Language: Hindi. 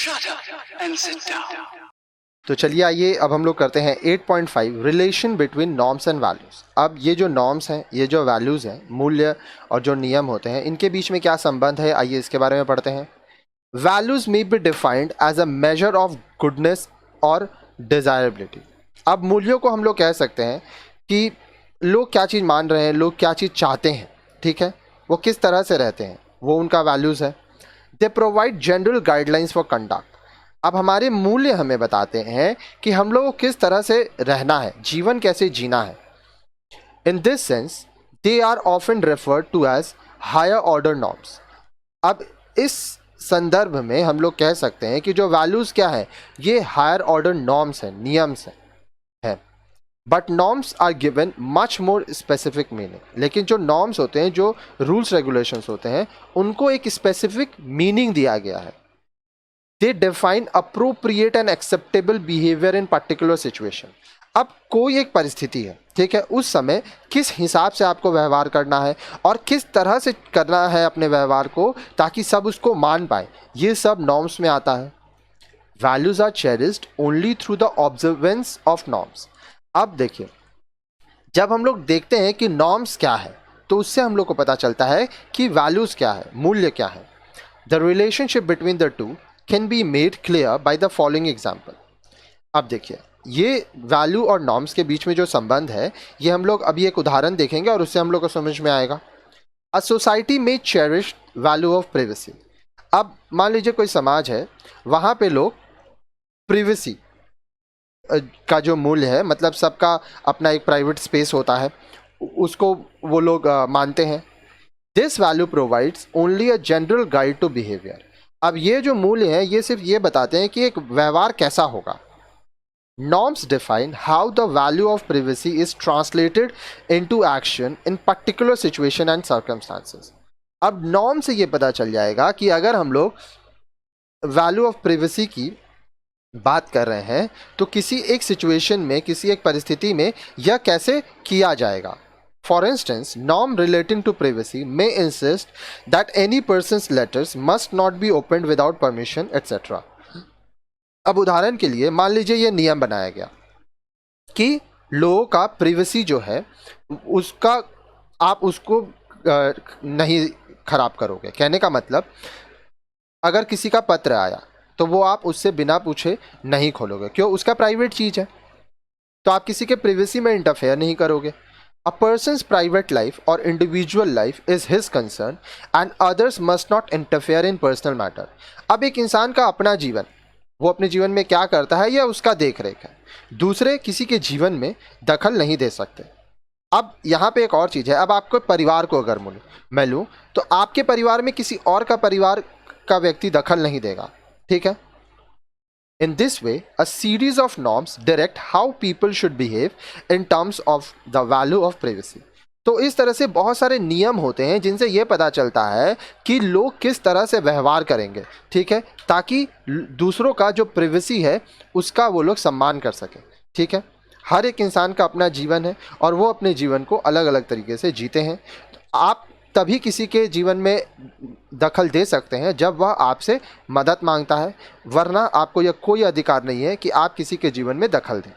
Shut up and sit down. तो चलिए आइए अब हम लोग करते हैं 8.5 relation between norms and values. अब ये जो नॉर्म्स हैं, ये जो वैल्यूज़ हैं, मूल्य और जो नियम होते हैं, इनके बीच में क्या संबंध है, आइए इसके बारे में पढ़ते हैं। Values may be defined as a measure of goodness और डिज़ायरेबिलिटी। अब मूल्यों को हम लोग कह सकते हैं कि लोग क्या चीज़ मान रहे हैं, लोग क्या चीज़ चाहते हैं, ठीक है, वो किस तरह से रहते हैं, वो उनका वैल्यूज़ है। They provide general guidelines for conduct. अब हमारे मूल्य हमें बताते हैं कि हम लोगों को किस तरह से रहना है, जीवन कैसे जीना है। In this sense they are often referred to as higher order norms. अब इस संदर्भ में हम लोग कह सकते हैं कि जो वैल्यूज़ क्या है, ये हायर ऑर्डर नॉर्म्स हैं, नियम्स हैं। But norms are given much more specific meaning. लेकिन जो नॉर्म्स होते हैं, जो रूल्स रेगुलेशंस होते हैं, उनको एक स्पेसिफिक मीनिंग दिया गया है। दे define appropriate and acceptable behaviour in particular situation. अब कोई एक परिस्थिति है, ठीक है, उस समय किस हिसाब से आपको व्यवहार करना है और किस तरह से करना है अपने व्यवहार को, ताकि सब उसको मान पाए, ये सब नॉर्म्स में आता है। Values are cherished only through the observance of norms. अब देखिए, जब हम लोग देखते हैं कि नॉर्म्स क्या है, तो उससे हम लोग को पता चलता है कि वैल्यूज क्या है, मूल्य क्या है। The relationship between the two can be made clear by the following example. अब देखिए, ये वैल्यू और नॉर्म्स के बीच में जो संबंध है, ये हम लोग अभी एक उदाहरण देखेंगे और उससे हम लोग को समझ में आएगा। अ सोसाइटी में चेरिश वैल्यू ऑफ प्रिवेसी। अब मान लीजिए कोई समाज है, वहाँ पे लोग प्रिवेसी का जो मूल्य है, मतलब सबका अपना एक प्राइवेट स्पेस होता है, उसको वो लोग मानते हैं। This value provides only a general guide to behaviour. अब ये जो मूल्य है, ये सिर्फ ये बताते हैं कि एक व्यवहार कैसा होगा। Norms define how the value of privacy is translated into action in particular situation and circumstances. अब नॉर्म से ये पता चल जाएगा कि अगर हम लोग वैल्यू ऑफ प्रिवेसी की बात कर रहे हैं, तो किसी एक सिचुएशन में, किसी एक परिस्थिति में यह कैसे किया जाएगा। For instance, norm relating to privacy may insist that any person's letters must not be opened without permission, etc. अब उदाहरण के लिए मान लीजिए ये नियम बनाया गया कि लोगों का प्रिवेसी जो है, उसका आप उसको नहीं खराब करोगे। कहने का मतलब, अगर किसी का पत्र आया तो वो आप उससे बिना पूछे नहीं खोलोगे, क्यों, उसका प्राइवेट चीज़ है, तो आप किसी के प्रिवेसी में इंटरफेयर नहीं करोगे। A person's private life or individual life is his concern and others must not interfere in personal matter. अब एक इंसान का अपना जीवन, वो अपने जीवन में क्या करता है, यह उसका देख रेख है, दूसरे किसी के जीवन में दखल नहीं दे सकते। अब यहाँ पे एक और चीज़ है, अब आपको परिवार को अगर मैं लूँ, तो आपके परिवार में किसी और का परिवार का व्यक्ति दखल नहीं देगा, ठीक है। In this way, a series of norms direct how people should behave in terms of the value of privacy. तो इस तरह से बहुत सारे नियम होते हैं जिनसे ये पता चलता है कि लोग किस तरह से व्यवहार करेंगे, ठीक है, ताकि दूसरों का जो प्रिवेसी है उसका वो लोग सम्मान कर सकें, ठीक है। हर एक इंसान का अपना जीवन है और वो अपने जीवन को अलग अलग तरीके से जीते हैं। आप तभी किसी के जीवन में दखल दे सकते हैं जब वह आपसे मदद मांगता है, वरना आपको यह कोई अधिकार नहीं है कि आप किसी के जीवन में दखल दें।